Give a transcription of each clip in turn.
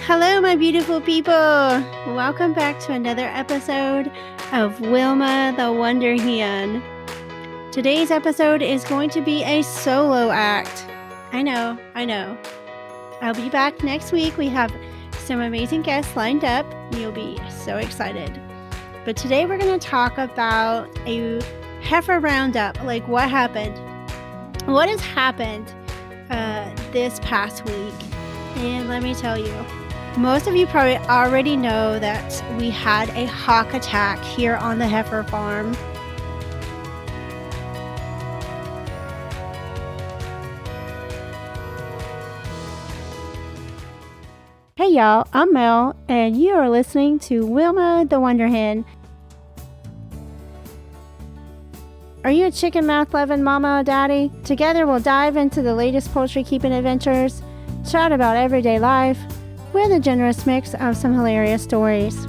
Hello, my beautiful people. Welcome back to another episode of Wilma the Wonder Hen. Today's episode is going to be a solo act. I know. I'll be back next week. We have some amazing guests lined up. You'll be so excited. But today we're going to talk about a heifer roundup, like what happened. What has happened this past week? And let me tell you, most of you probably already know that we had a hawk attack here on the heifer farm. Hey y'all, I'm Mel, and you are listening to Wilma the Wonder Hen. Are you a chicken mouth loving mama or daddy? Together we'll dive into the latest poultry keeping adventures, chat about everyday life, with a generous mix of some hilarious stories.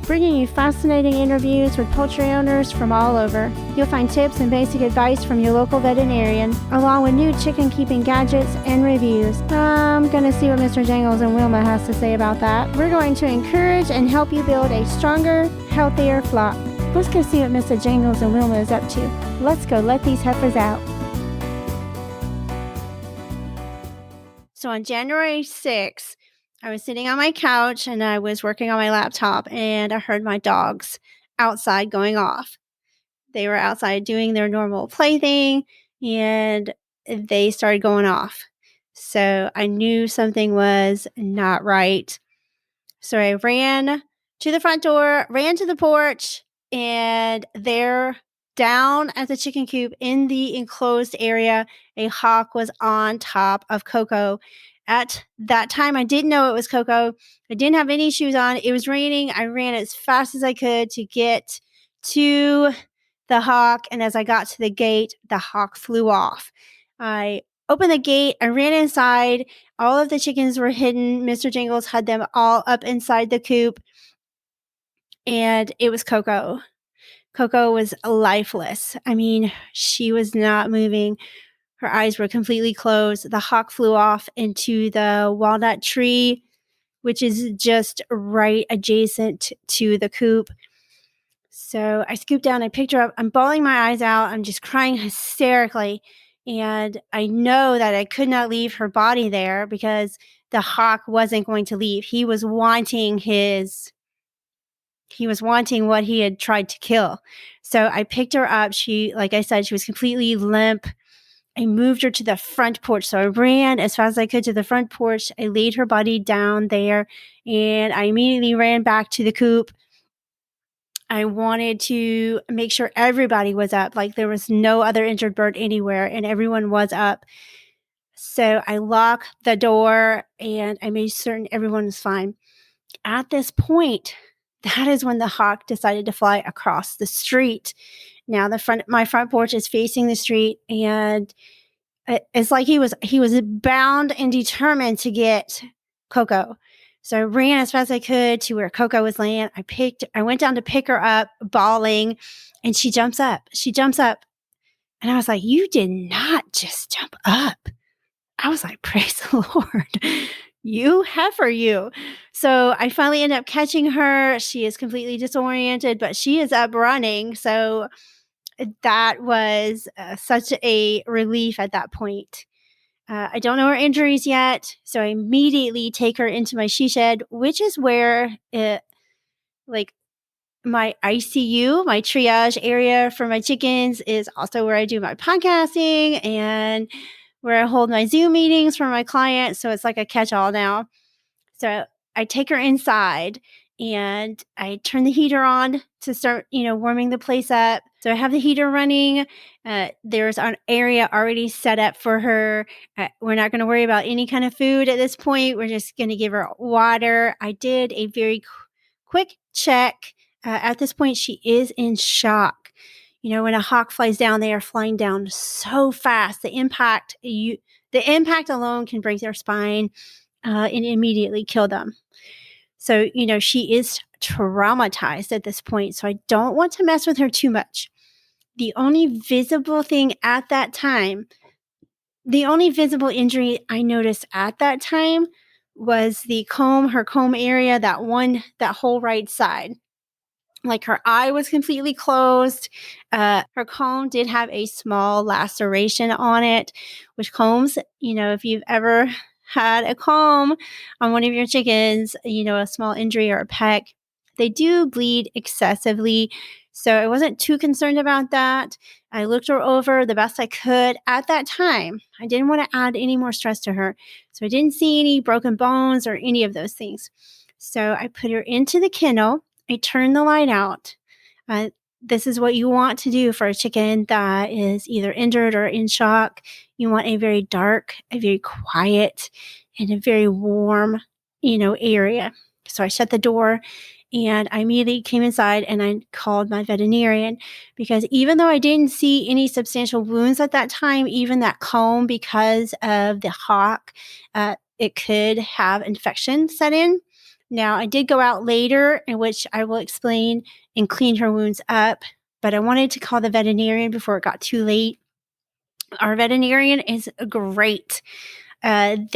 Bringing you fascinating interviews with poultry owners from all over. You'll find tips and basic advice from your local veterinarian, along with new chicken keeping gadgets and reviews. I'm going to see what Mr. Jangles and Wilma has to say about that. We're going to encourage and help you build a stronger, healthier flock. Let's go see what Mr. Jangles and Wilma is up to. Let's go let these heifers out. So on January 6th, I was sitting on my couch and I was working on my laptop and I heard my dogs outside going off. They were outside doing their normal play thing and they started going off. So I knew something was not right. So I ran to the front door, ran to the porch, and there down at the chicken coop in the enclosed area, a hawk was on top of Coco. At that time, I didn't know it was Coco. I didn't have any shoes on. It was raining. I ran as fast as I could to get to the hawk. And as I got to the gate, the hawk flew off. I opened the gate. I ran inside. All of the chickens were hidden. Mr. Jingles had them all up inside the coop. And it was Coco. Coco was lifeless. I mean, she was not moving. Her eyes were completely closed. The hawk flew off into the walnut tree, which is just right adjacent to the coop. So I scooped down, I picked her up. I'm bawling my eyes out. I'm just crying hysterically. And I know that I could not leave her body there because the hawk wasn't going to leave. He was wanting what he had tried to kill. So I picked her up. She, like I said, she was completely limp. I moved her to the front porch. So I ran as fast as I could to the front porch. I laid her body down there and I immediately ran back to the coop. I wanted to make sure everybody was up, like there was no other injured bird anywhere and everyone was up. So I locked the door and I made certain everyone was fine. At this point, that is when the hawk decided to fly across the street. Now my front porch is facing the street and it's like he was bound and determined to get Coco. So I ran as fast as I could to where Coco was laying. I went down to pick her up, bawling, and she jumps up. And I was like, you did not just jump up. I was like, praise the Lord. You heifer, you. So I finally end up catching her. She is completely disoriented, but she is up running. So that was such a relief at that point. I don't know her injuries yet, so I immediately take her into my she shed, which is where my ICU, my triage area for my chickens, is also where I do my podcasting and where I hold my Zoom meetings for my clients. So it's like a catch-all now. So I take her inside and I turn the heater on to start, warming the place up. So I have the heater running. There's an area already set up for her. We're not going to worry about any kind of food at this point. We're just going to give her water. I did a very quick check. At this point, she is in shock. When a hawk flies down, they are flying down so fast. The impact alone can break their spine and immediately kill them. So, she is traumatized at this point. So I don't want to mess with her too much. The only visible thing at that time The only visible injury I noticed at that time was her comb area, that whole right side. Like her eye was completely closed. Her comb did have a small laceration on it, which combs, if you've ever had a comb on one of your chickens, a small injury or a peck, they do bleed excessively. So I wasn't too concerned about that. I looked her over the best I could at that time. I didn't want to add any more stress to her. So I didn't see any broken bones or any of those things. So I put her into the kennel. I turned the light out. Uh, this is what you want to do for a chicken that is either injured or in shock. You want a very dark, a very quiet, and a very warm, area. So I shut the door and I immediately came inside and I called my veterinarian, because even though I didn't see any substantial wounds at that time, even that comb, because of the hawk, it could have infection set in. Now, I did go out later, in which I will explain, and clean her wounds up, but I wanted to call the veterinarian before it got too late. Our veterinarian is great. I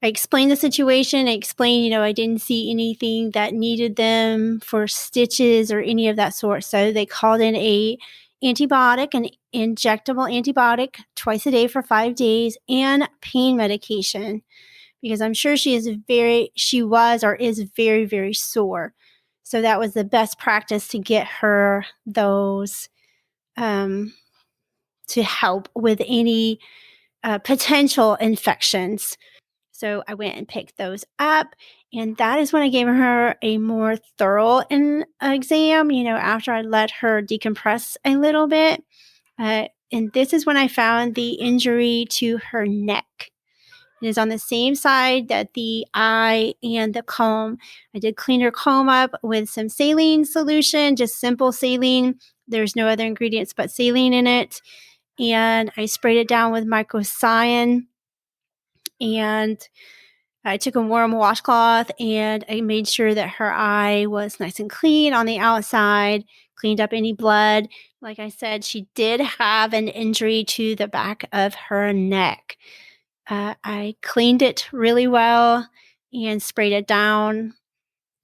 explained the situation. I explained, I didn't see anything that needed them for stitches or any of that sort. So they called in an injectable antibiotic twice a day for 5 days, and pain medication, because I'm sure she was or is very, very sore. So that was the best practice to get her those, to help with any potential infections. So I went and picked those up, and that is when I gave her a more thorough exam, after I let her decompress a little bit. And this is when I found the injury to her neck. It is on the same side that the eye and the comb. I did clean her comb up with some saline solution, just simple saline. There's no other ingredients but saline in it. And I sprayed it down with microcyan. And I took a warm washcloth and I made sure that her eye was nice and clean on the outside, cleaned up any blood. Like I said, she did have an injury to the back of her neck. I cleaned it really well and sprayed it down.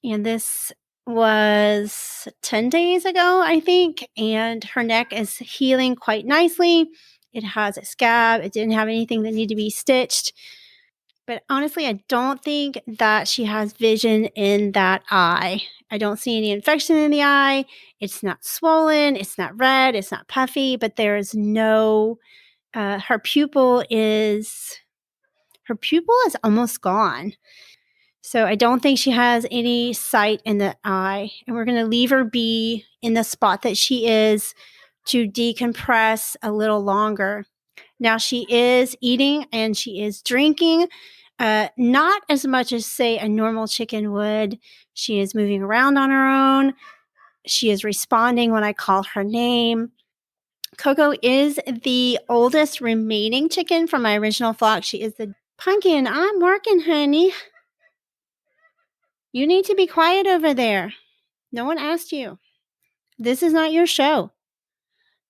And this was 10 days ago, I think. And her neck is healing quite nicely. It has a scab. It didn't have anything that needed to be stitched. But honestly, I don't think that she has vision in that eye. I don't see any infection in the eye. It's not swollen. It's not red. It's not puffy. But there is no, her pupil is almost gone. So I don't think she has any sight in the eye. And we're going to leave her be in the spot that she is to decompress a little longer. Now, she is eating and she is drinking, not as much as, say, a normal chicken would. She is moving around on her own. She is responding when I call her name. Coco is the oldest remaining chicken from my original flock. She is the Pumpkin. I'm working, honey. You need to be quiet over there. No one asked you. This is not your show.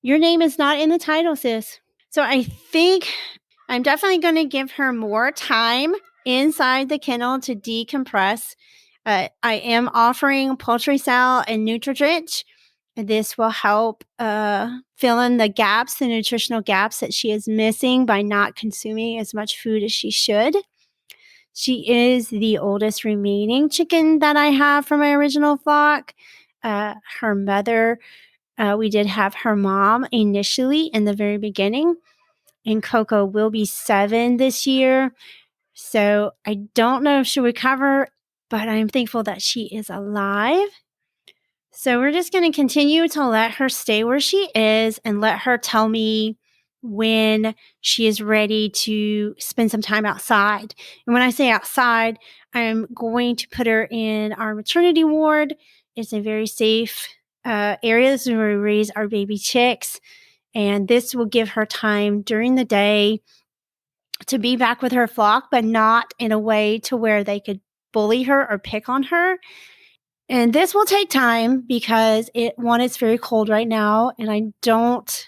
Your name is not in the title, sis. So I think I'm definitely going to give her more time inside the kennel to decompress. I am offering poultry cell and Nutri-Rich. This will help fill in the gaps, the nutritional gaps that she is missing by not consuming as much food as she should. She is the oldest remaining chicken that I have from my original flock. Her mother, we did have her mom initially in the very beginning, and Coco will be 7 this year. So I don't know if she'll recover, but I'm thankful that she is alive. So we're just going to continue to let her stay where she is and let her tell me when she is ready to spend some time outside. And when I say outside, I'm going to put her in our maternity ward. It's a very safe area. This is where we raise our baby chicks. And this will give her time during the day to be back with her flock, but not in a way to where they could bully her or pick on her. And this will take time because it's very cold right now, and I don't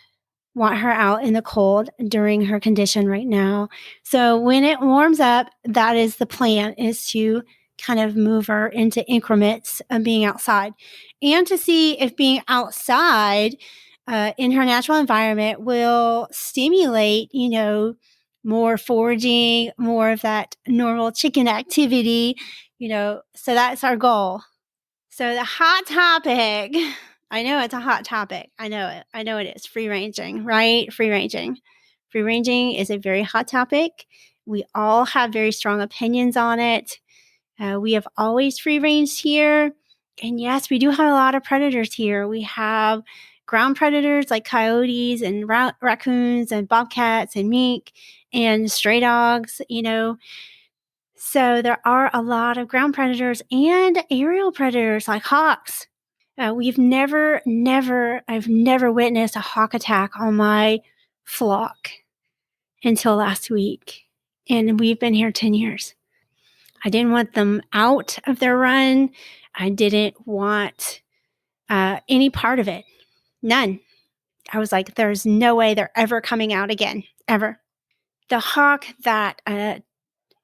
want her out in the cold during her condition right now. So when it warms up, that is the plan, is to kind of move her into increments of being outside and to see if being outside in her natural environment will stimulate, more foraging, more of that normal chicken activity, so that's our goal. So the hot topic, I know it's a hot topic. I know it. I know it is. Free ranging, right? Free ranging. Free ranging is a very hot topic. We all have very strong opinions on it. We have always free ranged here. And yes, we do have a lot of predators here. We have ground predators like coyotes and raccoons and bobcats and mink and stray dogs, So there are a lot of ground predators and aerial predators like hawks. I've never witnessed a hawk attack on my flock until last week. And we've been here 10 years. I didn't want them out of their run. I didn't want any part of it. None. I was like, there's no way they're ever coming out again, ever. The hawk that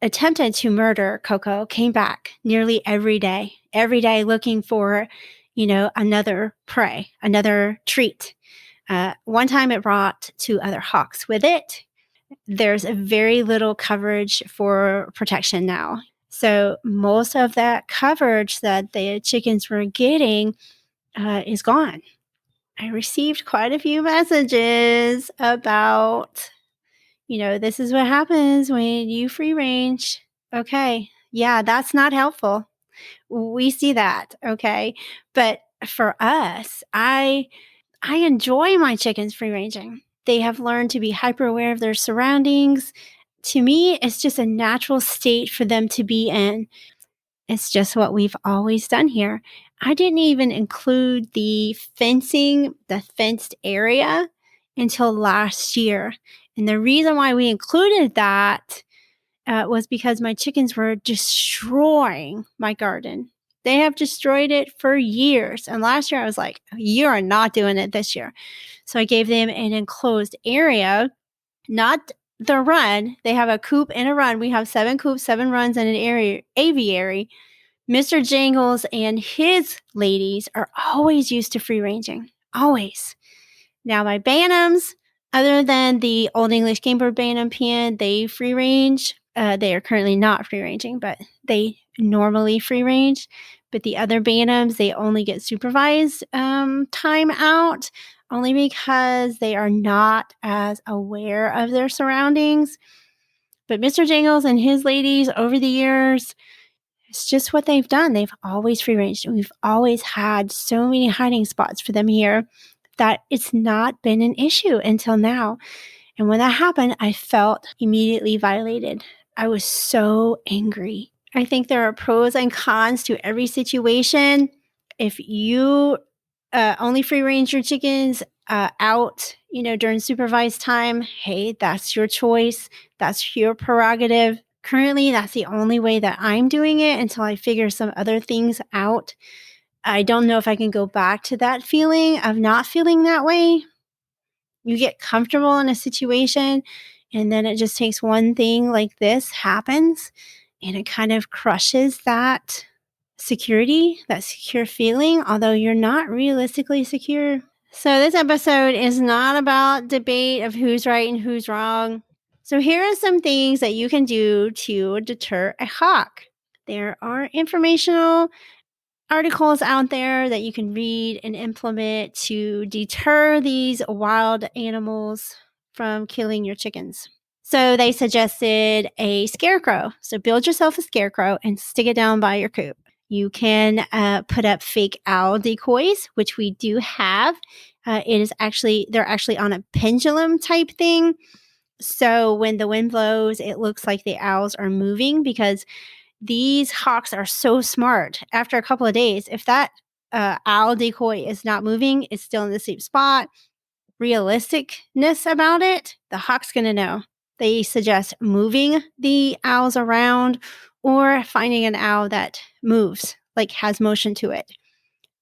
attempted to murder Coco came back nearly every day looking for, another prey, another treat. One time it brought 2 other hawks with it. There's a very little coverage for protection now. So most of that coverage that the chickens were getting is gone. I received quite a few messages about, this is what happens when you free range. Okay. Yeah, that's not helpful. We see that. Okay. But for us, I enjoy my chickens free ranging. They have learned to be hyper aware of their surroundings. To me, it's just a natural state for them to be in. It's just what we've always done here. I didn't even include the fenced area until last year. And the reason why we included that was because my chickens were destroying my garden. They have destroyed it for years. And last year I was like, you are not doing it this year. So I gave them an enclosed area, not the run. They have a coop and a run. We have 7 coops, 7 runs, and an aviary. Mr. Jangles and his ladies are always used to free ranging. Always. Now my Bantams, other than the Old English Game Bird Bantam pen, they free range. They are currently not free ranging, but they normally free range. But the other Bantams, they only get supervised time out, only because they are not as aware of their surroundings. But Mr. Jangles and his ladies over the years, it's just what they've done. They've always free ranged. We've always had so many hiding spots for them here that it's not been an issue until now. And when that happened, I felt immediately violated. I was so angry. I think there are pros and cons to every situation. If you only free range your chickens out, during supervised time, hey, that's your choice. That's your prerogative. Currently, that's the only way that I'm doing it until I figure some other things out. I don't know if I can go back to that feeling of not feeling that way. You get comfortable in a situation, and then it just takes one thing like this happens, and it kind of crushes that security, that secure feeling, although you're not realistically secure. So this episode is not about debate of who's right and who's wrong. So here are some things that you can do to deter a hawk. There are informational articles out there that you can read and implement to deter these wild animals from killing your chickens. So they suggested a scarecrow. So build yourself a scarecrow and stick it down by your coop. You can put up fake owl decoys, which we do have. They're actually on a pendulum type thing. So when the wind blows, it looks like the owls are moving because these hawks are so smart. After a couple of days, if that owl decoy is not moving, it's still in the same spot, realisticness about it, the hawk's going to know. They suggest moving the owls around or finding an owl that moves, like has motion to it.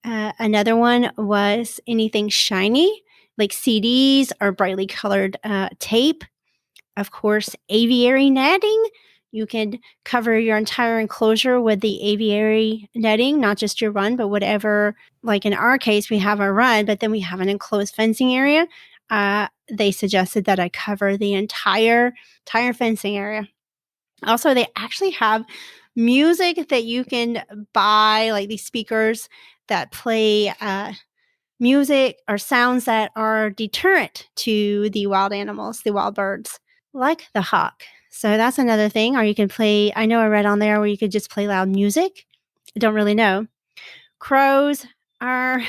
Another one was anything shiny. like CDs or brightly colored tape. Of course, aviary netting. You can cover your entire enclosure with the aviary netting, not just your run, but whatever. Like in our case, we have a run, but then we have an enclosed fencing area. They suggested that I cover the entire fencing area. Also, they actually have music that you can buy, like these speakers that play music or sounds that are deterrent to the wild animals, the wild birds, like the hawk. So that's another thing. Or you can play, I know I read on there where you could just play loud music. I don't really know. Crows are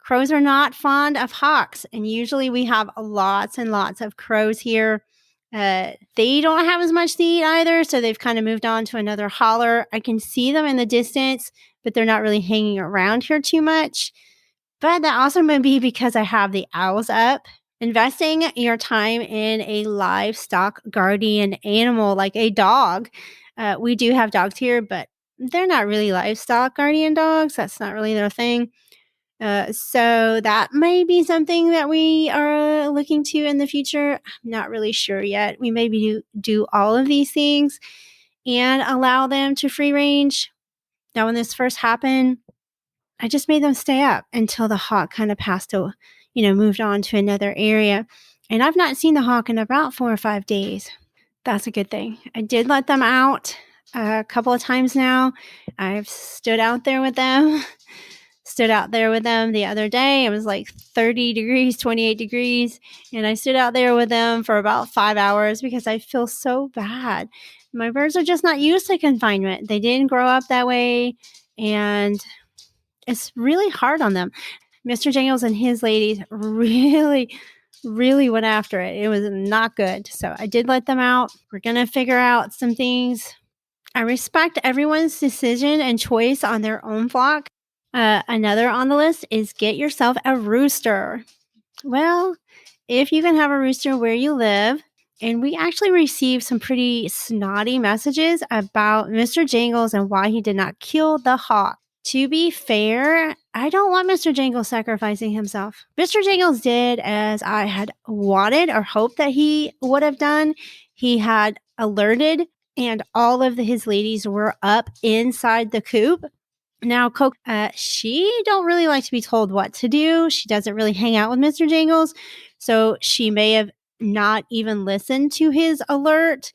not fond of hawks, and usually we have lots and lots of crows here. They don't have as much to eat either, so they've kind of moved on to another holler. I can see them in the distance, but they're not really hanging around here too much. But that also may be because I have the owls up. Investing your time in a livestock guardian animal like a dog. We do have dogs here, but they're not really livestock guardian dogs. That's not really their thing. So that may be something that we are looking to in the future. I'm not really sure yet. We maybe do all of these things and allow them to free range. Now, when this first happened, I just made them stay up until the hawk kind of moved on to another area. And I've not seen the hawk in about 4 or 5 days. That's a good thing. I did let them out a couple of times now. I've stood out there with them the other day. It was like 30 degrees, 28 degrees. And I stood out there with them for about 5 hours because I feel so bad. My birds are just not used to confinement. They didn't grow up that way. And it's really hard on them. Mr. Jangles and his ladies really, really went after it. It was not good. So I did let them out. We're going to figure out some things. I respect everyone's decision and choice on their own flock. Another on the list is get yourself a rooster. Well, if you can have a rooster where you live, and we actually received some pretty snotty messages about Mr. Jangles and why he did not kill the hawk. To be fair, I don't want Mr. Jangles sacrificing himself. Mr. Jangles did as I had wanted or hoped that he would have done. He had alerted, and all of his ladies were up inside the coop. Now, Coke, she don't really like to be told what to do. She doesn't really hang out with Mr. Jangles, so she may have not even listened to his alert.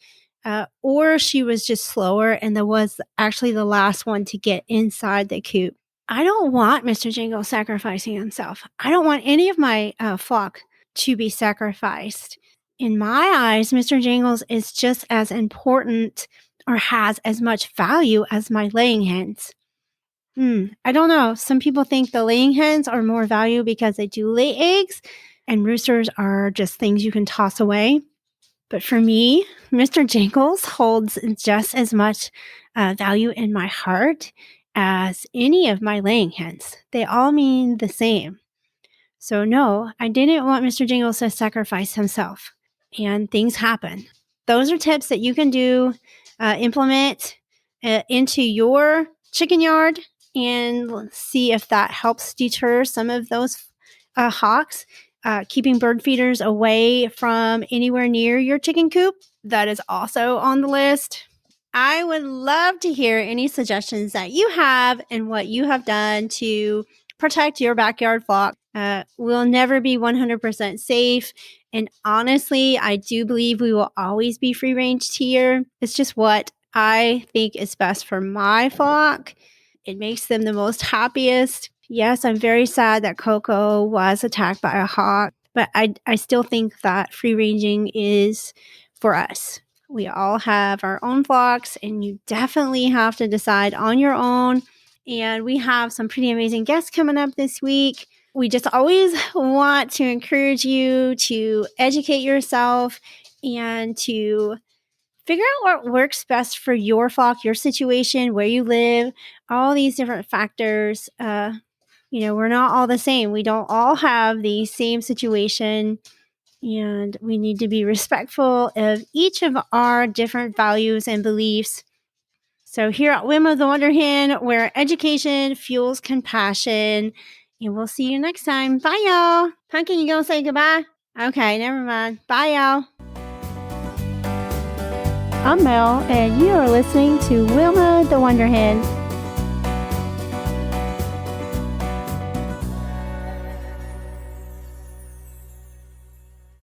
Or she was just slower and was actually the last one to get inside the coop. I don't want Mr. Jangles sacrificing himself. I don't want any of my flock to be sacrificed. In my eyes, Mr. Jangles is just as important or has as much value as my laying hens. I don't know. Some people think the laying hens are more value because they do lay eggs, and roosters are just things you can toss away. But for me, Mr. Jangles holds just as much value in my heart as any of my laying hens. They all mean the same. So no, I didn't want Mr. Jangles to sacrifice himself. And things happen. Those are tips that you can do, implement into your chicken yard and see if that helps deter some of those hawks. Keeping bird feeders away from anywhere near your chicken coop. That is also on the list. I would love to hear any suggestions that you have and what you have done to protect your backyard flock. We'll never be 100% safe. And honestly, I do believe we will always be free range here. It's just what I think is best for my flock. It makes them the most happiest. Yes, I'm very sad that Coco was attacked by a hawk, but I still think that free ranging is for us. We all have our own flocks, and you definitely have to decide on your own. And we have some pretty amazing guests coming up this week. We just always want to encourage you to educate yourself and to figure out what works best for your flock, your situation, where you live, all these different factors. We're not all the same. We don't all have the same situation, and we need to be respectful of each of our different values and beliefs. So here at Whim of the Wonder Hen, where education fuels compassion, And we'll see you next time. Bye, y'all. Pumpkin, you gonna say goodbye? Okay, never mind. Bye, y'all. I'm Mel, and you are listening to Wilma the Wonder Hen.